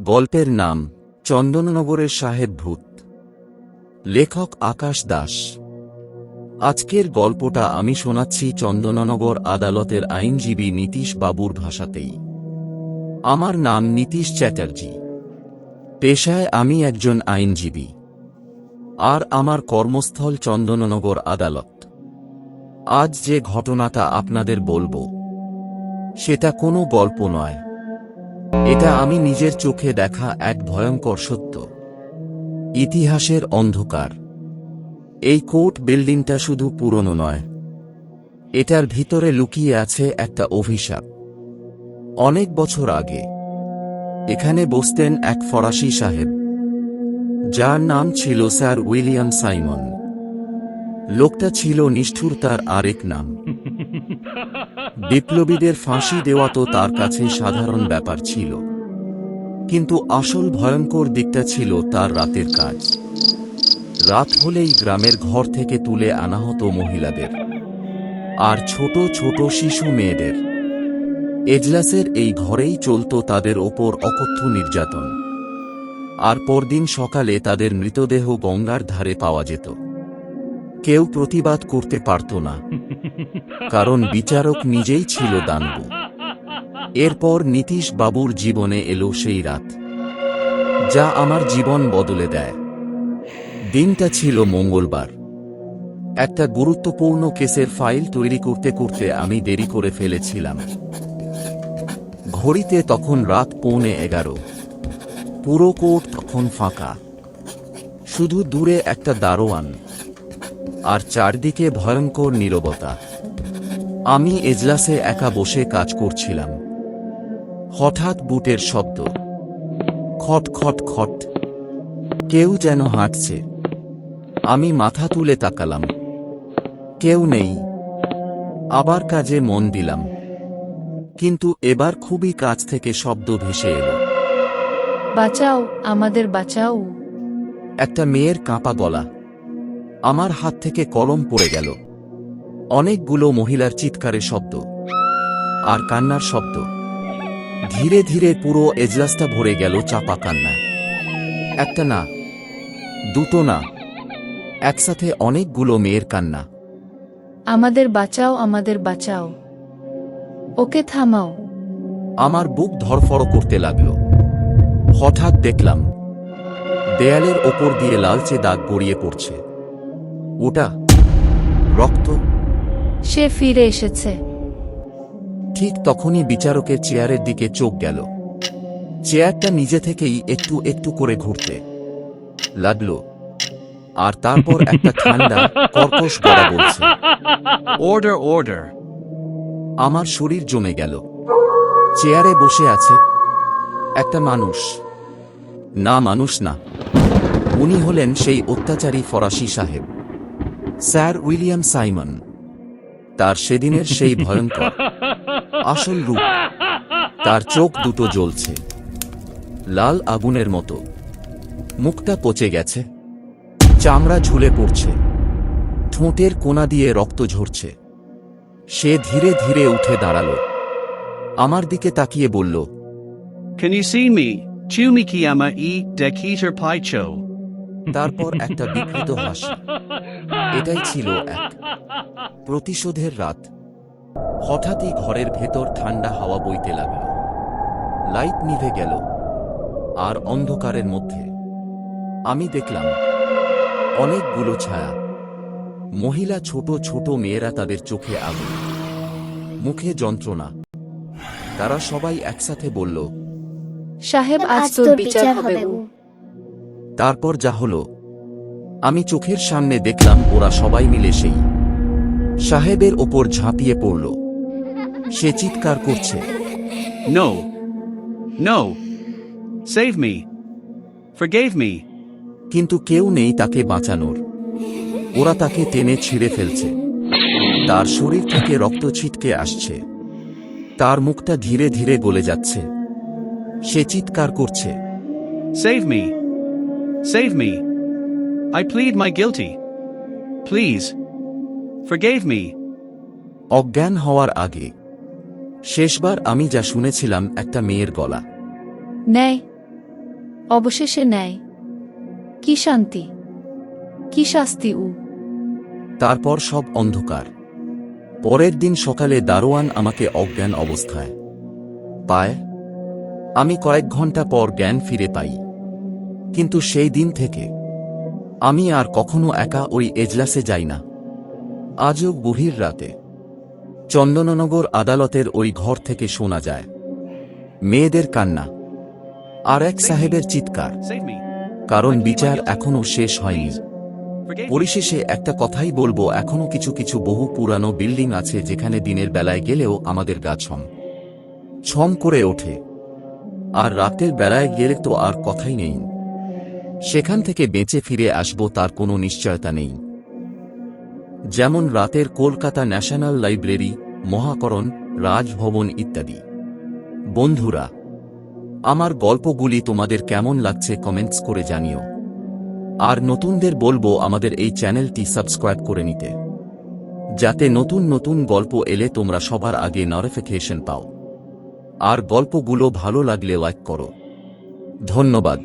গল্পের নাম চন্দননগরের সাহেব ভূত। লেখক আকাশ দাস। আজকের গল্পটা আমি শোনাচ্ছি চন্দননগর আদালতের আইনজীবী নীতিশ বাবুর ভাষাতেই। আমার নাম নীতিশ চ্যাটার্জি। পেশায় আমি একজন আইনজীবী, আর আমার কর্মস্থল চন্দননগর আদালত। আজ যে ঘটনাটা আপনাদের বলবো, সেটা কোনো গল্প নয়। এটা আমি নিজের চোখে দেখা এক ভয়ঙ্কর সত্য, ইতিহাসের অন্ধকার। এই কোর্ট বিল্ডিংটা শুধু পুরনো নয়, এটার ভিতরে লুকিয়ে আছে একটা অভিশাপ। অনেক বছর আগে এখানে বসতেন এক ফরাসি সাহেব, যার নাম ছিল স্যার উইলিয়াম সাইমন। লোকটা ছিল নিষ্ঠুরতার আরেক নাম। বিপ্লবীদের ফাঁসি দেওয়া তো তার কাছে সাধারণ ব্যাপার ছিল, কিন্তু আসল ভয়ঙ্কর দিকটা ছিল তার রাতের কাজ। রাত হলেই গ্রামের ঘর থেকে তুলে আনা হতো মহিলাদের আর ছোট ছোট শিশু মেয়েদের। এজলাসের এই ঘরেই চলত তাদের ওপর অকথ্য নির্যাতন, আর পরদিন সকালে তাদের মৃতদেহ গঙ্গার ধারে পাওয়া যেত। কেউ প্রতিবাদ করতে পারত না, কারণ বিচারক নিজেই ছিল দানব। এরপর নীতিশ বাবুর জীবনে এলো সেই রাত, যা আমার জীবন বদলে দেয়। দিনটা ছিল মঙ্গলবার। একটা গুরুত্বপূর্ণ কেসের ফাইল তৈরি করতে করতে আমি দেরি করে ফেলেছিলাম। ঘড়িতে তখন রাত 11:15। পুরো কোর্ট তখন ফাঁকা, শুধু দূরে একটা দারোয়ান, আর চারদিকে ভয়ঙ্কর নীরবতা। আমি এজলাসে একা বসে কাজ করছিলাম। হঠাৎ বুটের শব্দ, খট খট খট। কেউ যেন হাঁটছে। আমি মাথা তুলে তাকালাম, কেউ নেই। আবার কাজে মন দিলাম, কিন্তু এবার খুবই কাছ থেকে শব্দ ভেসে এলো, বাঁচাও, আমাদের বাঁচাও। একটা মেয়ের কাঁপা গলা। আমার হাত থেকে কলম পড়ে গেল। অনেকগুলো মহিলার চিৎকারের শব্দ আর কান্নার শব্দ। ধীরে ধীরে পুরো এজলাসটা ভরে গেল চাপা কান্নায়। একটা না, দুটো না, একসাথে অনেকগুলো মেয়ের কান্না। আমাদের বাঁচাও, আমাদের বাঁচাও, ওকে থামাও। আমার বুক ধড়ফড় করতে লাগল। হঠাৎ দেখলাম দেয়ালের ওপর দিয়ে লালচে দাগ গড়িয়ে পড়ছে। ওটা রক্ত। সে ফিরে এসেছে। ঠিক তখনই বিচারকের চেয়ারের দিকে চোখ গেল। চেয়ারটা নিজে থেকেই একটু একটু করে ঘুরতে লাগল, আর তারপর একটা ঠান্ডা কর্কশ গলা বলছে, অর্ডার, অর্ডার। আমার শরীর জমে গেল। চেয়ারে বসে আছে একটা মানুষ। না, মানুষ না, উনি হলেন সেই অত্যাচারী ফরাসি সাহেব, স্যার উইলিয়াম সাইমন। তার সেদিনের সেই ভয়ঙ্কর আসল রূপ। তার চোখ দুটো জ্বলছে লাল আগুনের মতো, মুখটা পচে গেছে, চামড়া ঝুলে পড়ছে, ঠোঁটের কোণা দিয়ে রক্ত ঝরছে। সে ধীরে ধীরে উঠে দাঁড়ালো, আমার দিকে তাকিয়ে বলল, Can you see me? Chumi kiyama e dekiter paicho. তারপর একটা বিকৃত হাসি। এটাই ছিল এক প্রতিশোধের রাত। হঠাৎই ঘরের ভেতর ঠান্ডা হাওয়া বইতে লাগল। লাইট নিভে গেল, আর অন্ধকারের মধ্যে আমি দেখলাম অনেকগুলো ছায়া। মহিলা, ছোট ছোট মেয়েরা, তাদের চোখে আগুন, মুখে যন্ত্রণা। তারা সবাই একসাথে বলল, সাহেব, আজ তোর বিচার হবে। তারপর যা হলো, আমি চোখের সামনে দেখলাম ওরা সবাই মিলে সেই সাহেবের ওপর ঝাঁপিয়ে পড়ল। সে চিৎকার করছে, No. No. Save me. Forgave me. কিন্তু কেউ নেই তাকে বাঁচানোর। ওরা তাকে টেনে ছিঁড়ে ফেলছে। তার শরীর থেকে রক্ত ছিটকে আসছে, তার মুখটা ধীরে ধীরে গলে যাচ্ছে। সে চিৎকার করছে, Save me. Save me. I plead my guilty. Please. Forgave me. অজ্ঞান হওয়ার আগে শেষবার আমি যা শুনেছিলাম একটা মেয়ের গলা। নেয় অবশেষে ন্যায়। কি শান্তি, কি শাস্তি! তারপর সব অন্ধকার। পরের দিন সকালে দারোয়ান আমাকে অজ্ঞান অবস্থায় পায়। আমি কয়েক ঘন্টা পর জ্ঞান ফিরে পাই। কিন্তু সেই দিন থেকে আমি আর কখনো একা ওই এজলাসে যাই না। আজও গভীর রাতে চন্দননগর আদালতের ওই ঘর থেকে শোনা যায় মেয়েদের কান্না আর এক সাহেবের চিৎকার, Save me. কারণ বিচার এখনো শেষ হয়নি। Forgive me. পরিশেষে একটা কথাই বলবো, এখনো কিছু কিছু বহু পুরানো বিল্ডিং আছে যেখানে দিনের বেলায় গেলেও আমাদের গা ছম ছম করে ওঠে, আর রাতের বেলায় গেলে তো আর কথাই নেই। সেখান থেকে বেঁচে ফিরে আসবো তার কোনো নিশ্চয়তা নেই। যেমন রাতের কলকাতা ন্যাশনাল লাইব্রেরি, মহাকরণ, রাজভবন ইত্যাদি। বন্ধুরা, আমার গল্পগুলি তোমাদের কেমন লাগছে কমেন্টস করে জানিও। আর নতুনদের বলবো আমাদের এই চ্যানেলটি সাবস্ক্রাইব করে নিতে, যাতে নতুন নতুন গল্প এলে তোমরা সবার আগে নোটিফিকেশন পাও। আর গল্পগুলো ভালো লাগলে লাইক করো। ধন্যবাদ।